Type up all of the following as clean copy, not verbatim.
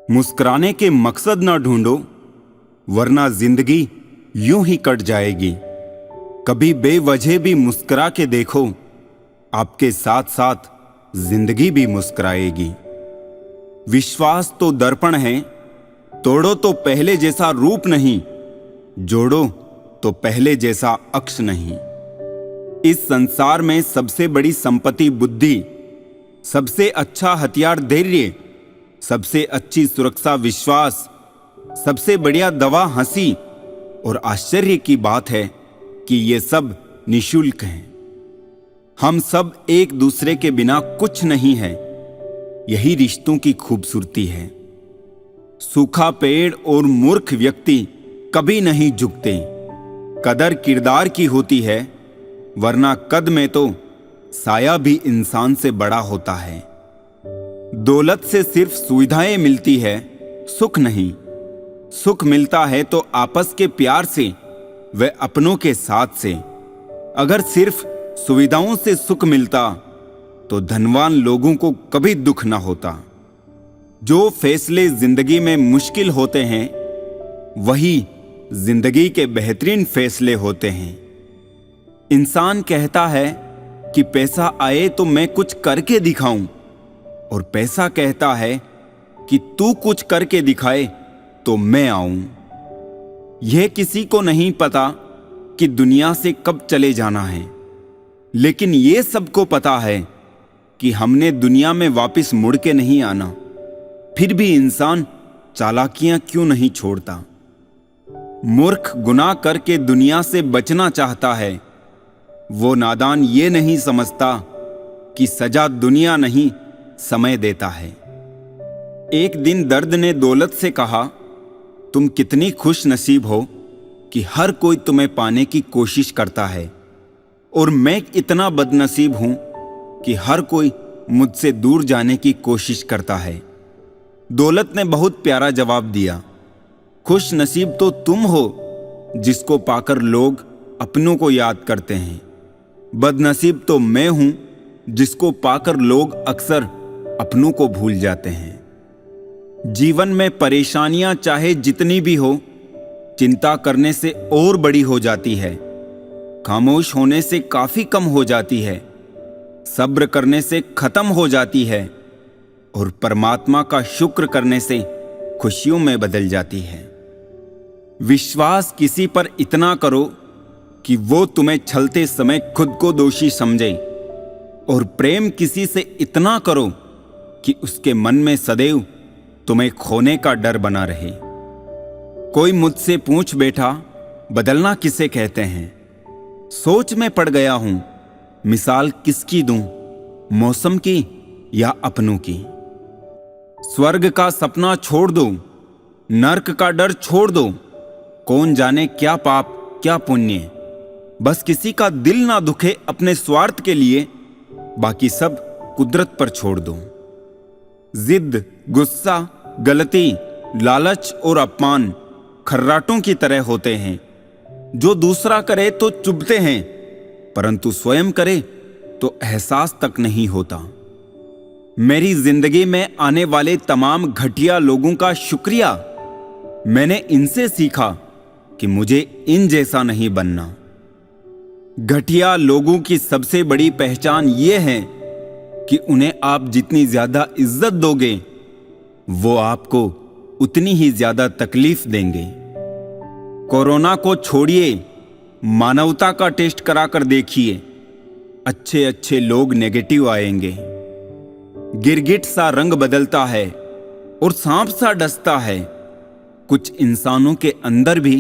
मुस्कुराने के मकसद ना ढूंढो, वरना जिंदगी यूं ही कट जाएगी। कभी बेवजह भी मुस्कुरा के देखो, आपके साथ साथ जिंदगी भी मुस्कुराएगी। विश्वास तो दर्पण है, तोड़ो तो पहले जैसा रूप नहीं, जोड़ो तो पहले जैसा अक्ष नहीं। इस संसार में सबसे बड़ी संपत्ति बुद्धि, सबसे अच्छा हथियार धैर्य, सबसे अच्छी सुरक्षा विश्वास, सबसे बढ़िया दवा हंसी। और आश्चर्य की बात है कि ये सब निशुल्क हैं। हम सब एक दूसरे के बिना कुछ नहीं है। यही रिश्तों की खूबसूरती है। सूखा पेड़ और मूर्ख व्यक्ति कभी नहीं झुकते। कदर किरदार की होती है, वरना कद में तो साया भी इंसान से बड़ा होता है। दौलत से सिर्फ सुविधाएं मिलती है, सुख नहीं। सुख मिलता है तो आपस के प्यार से, व अपनों के साथ से। अगर सिर्फ सुविधाओं से सुख मिलता तो धनवान लोगों को कभी दुख ना होता। जो फैसले जिंदगी में मुश्किल होते हैं, वही जिंदगी के बेहतरीन फैसले होते हैं। इंसान कहता है कि पैसा आए तो मैं कुछ करके दिखाऊं, और पैसा कहता है कि तू कुछ करके दिखाए तो मैं आऊं। यह किसी को नहीं पता कि दुनिया से कब चले जाना है, लेकिन यह सबको पता है कि हमने दुनिया में वापस मुड़ के नहीं आना। फिर भी इंसान चालाकियां क्यों नहीं छोड़ता। मूर्ख गुनाह करके दुनिया से बचना चाहता है। वो नादान ये नहीं समझता कि सजा दुनिया नहीं समय देता है। एक दिन दर्द ने दौलत से कहा, तुम कितनी खुश नसीब हो कि हर कोई तुम्हें पाने की कोशिश करता है, और मैं इतना बदनसीब हूं कि हर कोई मुझसे दूर जाने की कोशिश करता है। दौलत ने बहुत प्यारा जवाब दिया, खुश नसीब तो तुम हो जिसको पाकर लोग अपनों को याद करते हैं। बदनसीब तो मैं हूं जिसको पाकर लोग अक्सर अपनों को भूल जाते हैं। जीवन में परेशानियां चाहे जितनी भी हो, चिंता करने से और बड़ी हो जाती है। खामोश होने से काफी कम हो जाती है। सब्र करने से खत्म हो जाती है, और परमात्मा का शुक्र करने से खुशियों में बदल जाती है। विश्वास किसी पर इतना करो कि वो तुम्हें छलते समय खुद को दोषी समझे, और प्रेम किसी से इतना करो कि उसके मन में सदैव तुम्हें खोने का डर बना रहे। कोई मुझसे पूछ बैठा, बदलना किसे कहते हैं? सोच में पड़ गया हूं, मिसाल किसकी दूं, मौसम की या अपनों की? स्वर्ग का सपना छोड़ दो, नर्क का डर छोड़ दो। कौन जाने क्या पाप क्या पुण्य। बस किसी का दिल ना दुखे अपने स्वार्थ के लिए, बाकी सब कुदरत पर छोड़ दो। जिद, गुस्सा, गलती, लालच और अपमान खर्राटों की तरह होते हैं, जो दूसरा करे तो चुभते हैं, परंतु स्वयं करे तो एहसास तक नहीं होता। मेरी जिंदगी में आने वाले तमाम घटिया लोगों का शुक्रिया। मैंने इनसे सीखा कि मुझे इन जैसा नहीं बनना। घटिया लोगों की सबसे बड़ी पहचान यह है कि उन्हें आप जितनी ज्यादा इज्जत दोगे, वो आपको उतनी ही ज्यादा तकलीफ देंगे। कोरोना को छोड़िए, मानवता का टेस्ट कराकर देखिए। अच्छे अच्छे लोग नेगेटिव आएंगे। गिरगिट सा रंग बदलता है और सांप सा डसता है। कुछ इंसानों के अंदर भी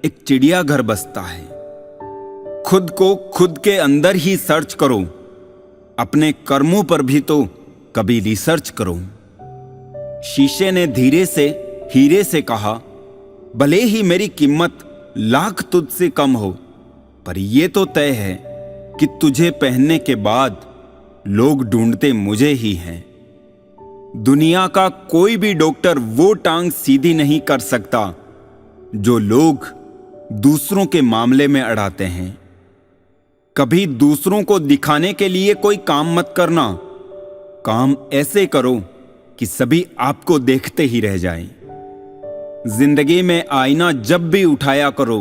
एक चिड़ियाघर बसता है। खुद को खुद के अंदर ही सर्च करो, अपने कर्मों पर भी तो कभी रिसर्च करो। शीशे ने धीरे से हीरे से कहा, भले ही मेरी कीमत लाख तुझसे कम हो, पर यह तो तय है कि तुझे पहनने के बाद लोग ढूंढते मुझे ही हैं। दुनिया का कोई भी डॉक्टर वो टांग सीधी नहीं कर सकता जो लोग दूसरों के मामले में अड़ाते हैं। कभी दूसरों को दिखाने के लिए कोई काम मत करना। काम ऐसे करो कि सभी आपको देखते ही रह जाएं। जिंदगी में आईना जब भी उठाया करो,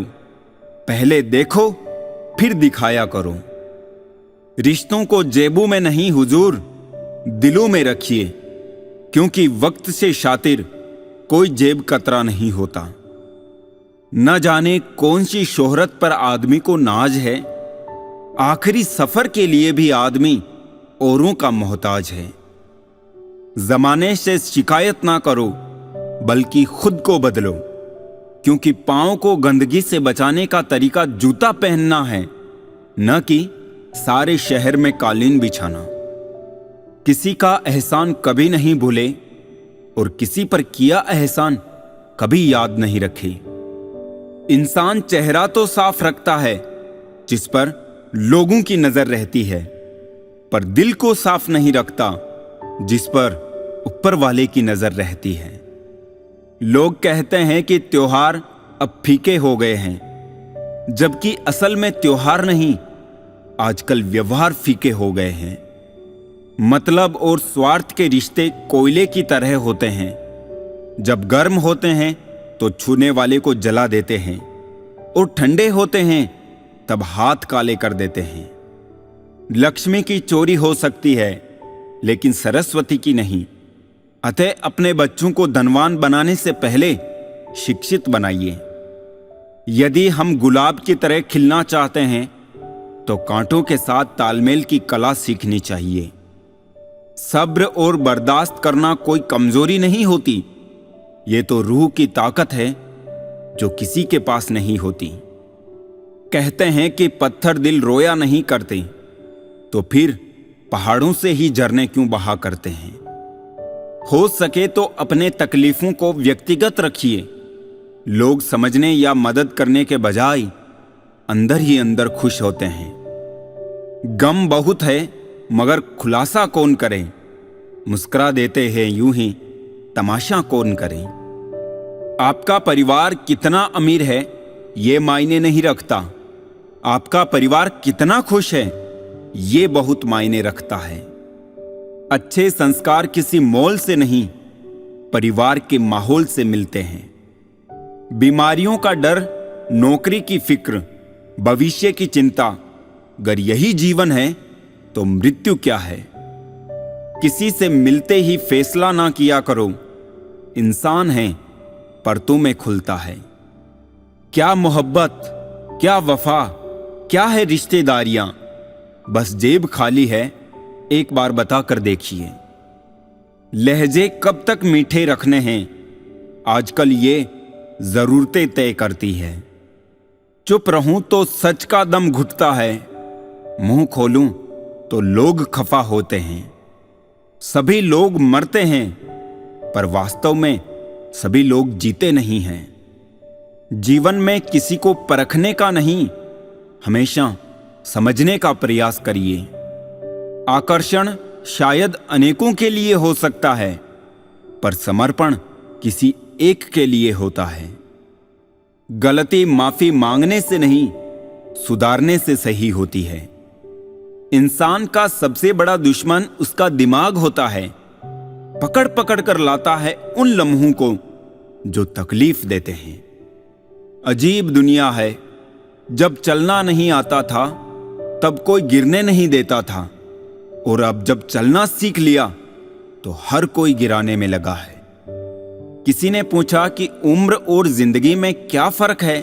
पहले देखो फिर दिखाया करो। रिश्तों को जेबों में नहीं हुजूर, दिलों में रखिए, क्योंकि वक्त से शातिर कोई जेब कतरा नहीं होता। न जाने कौन सी शोहरत पर आदमी को नाज है, आखिरी सफर के लिए भी आदमी औरों का मोहताज है। जमाने से शिकायत ना करो, बल्कि खुद को बदलो, क्योंकि पांव को गंदगी से बचाने का तरीका जूता पहनना है, न कि सारे शहर में कालीन बिछाना। किसी का एहसान कभी नहीं भूले और किसी पर किया एहसान कभी याद नहीं रखे। इंसान चेहरा तो साफ रखता है जिस पर लोगों की नजर रहती है, पर दिल को साफ नहीं रखता जिस पर ऊपर वाले की नजर रहती है। लोग कहते हैं कि त्योहार अब फीके हो गए हैं, जबकि असल में त्योहार नहीं, आजकल व्यवहार फीके हो गए हैं। मतलब और स्वार्थ के रिश्ते कोयले की तरह होते हैं, जब गर्म होते हैं तो छूने वाले को जला देते हैं, और ठंडे होते हैं तब हाथ काले कर देते हैं। लक्ष्मी की चोरी हो सकती है, लेकिन सरस्वती की नहीं। अतः अपने बच्चों को धनवान बनाने से पहले शिक्षित बनाइए। यदि हम गुलाब की तरह खिलना चाहते हैं तो कांटों के साथ तालमेल की कला सीखनी चाहिए। सब्र और बर्दाश्त करना कोई कमजोरी नहीं होती, ये तो रूह की ताकत है जो किसी के पास नहीं होती। कहते हैं कि पत्थर दिल रोया नहीं करते, तो फिर पहाड़ों से ही झरने क्यों बहा करते हैं। हो सके तो अपने तकलीफों को व्यक्तिगत रखिए। लोग समझने या मदद करने के बजाय अंदर ही अंदर खुश होते हैं। गम बहुत है मगर खुलासा कौन करे, मुस्कुरा देते हैं यूं ही, तमाशा कौन करे। आपका परिवार कितना अमीर है ये मायने नहीं रखता, आपका परिवार कितना खुश है ये बहुत मायने रखता है। अच्छे संस्कार किसी मॉल से नहीं, परिवार के माहौल से मिलते हैं। बीमारियों का डर, नौकरी की फिक्र, भविष्य की चिंता, अगर यही जीवन है तो मृत्यु क्या है। किसी से मिलते ही फैसला ना किया करो, इंसान है परतों में खुलता है। क्या मोहब्बत, क्या वफा, क्या है रिश्तेदारियां, बस जेब खाली है, एक बार बता कर देखिए। लहजे कब तक मीठे रखने हैं, आजकल ये जरूरतें तय करती है। चुप रहूं तो सच का दम घुटता है, मुंह खोलूं तो लोग खफा होते हैं। सभी लोग मरते हैं, पर वास्तव में सभी लोग जीते नहीं हैं। जीवन में किसी को परखने का नहीं, हमेशा समझने का प्रयास करिए। आकर्षण शायद अनेकों के लिए हो सकता है, पर समर्पण किसी एक के लिए होता है। गलती माफी मांगने से नहीं, सुधारने से सही होती है। इंसान का सबसे बड़ा दुश्मन उसका दिमाग होता है, पकड़ पकड़ कर लाता है उन लम्हों को जो तकलीफ देते हैं। अजीब दुनिया है, जब चलना नहीं आता था तब कोई गिरने नहीं देता था, और अब जब चलना सीख लिया तो हर कोई गिराने में लगा है। किसी ने पूछा कि उम्र और जिंदगी में क्या फर्क है।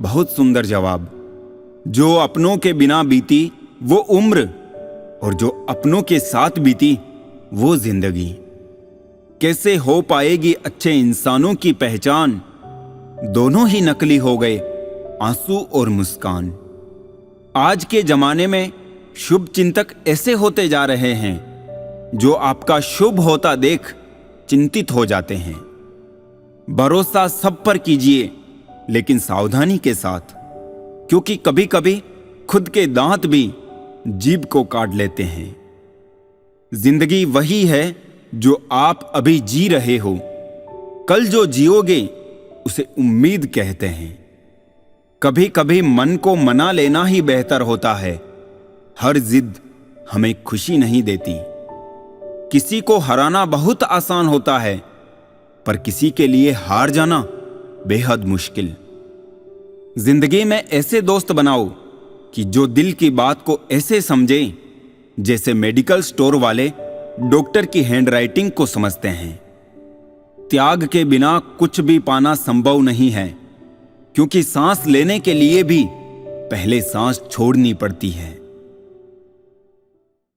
बहुत सुंदर जवाब। जो अपनों के बिना बीती वो उम्र, और जो अपनों के साथ बीती वो जिंदगी। कैसे हो पाएगी अच्छे इंसानों की पहचान, दोनों ही नकली हो गए, आंसू और मुस्कान। आज के जमाने में शुभ चिंतक ऐसे होते जा रहे हैं जो आपका शुभ होता देख चिंतित हो जाते हैं। भरोसा सब पर कीजिए, लेकिन सावधानी के साथ, क्योंकि कभी कभी खुद के दांत भी जीभ को काट लेते हैं। जिंदगी वही है जो आप अभी जी रहे हो, कल जो जियोगे उसे उम्मीद कहते हैं। कभी कभी मन को मना लेना ही बेहतर होता है, हर जिद हमें खुशी नहीं देती। किसी को हराना बहुत आसान होता है, पर किसी के लिए हार जाना बेहद मुश्किल। जिंदगी में ऐसे दोस्त बनाओ कि जो दिल की बात को ऐसे समझे जैसे मेडिकल स्टोर वाले डॉक्टर की हैंडराइटिंग को समझते हैं। त्याग के बिना कुछ भी पाना संभव नहीं है, क्योंकि सांस लेने के लिए भी पहले सांस छोड़नी पड़ती है।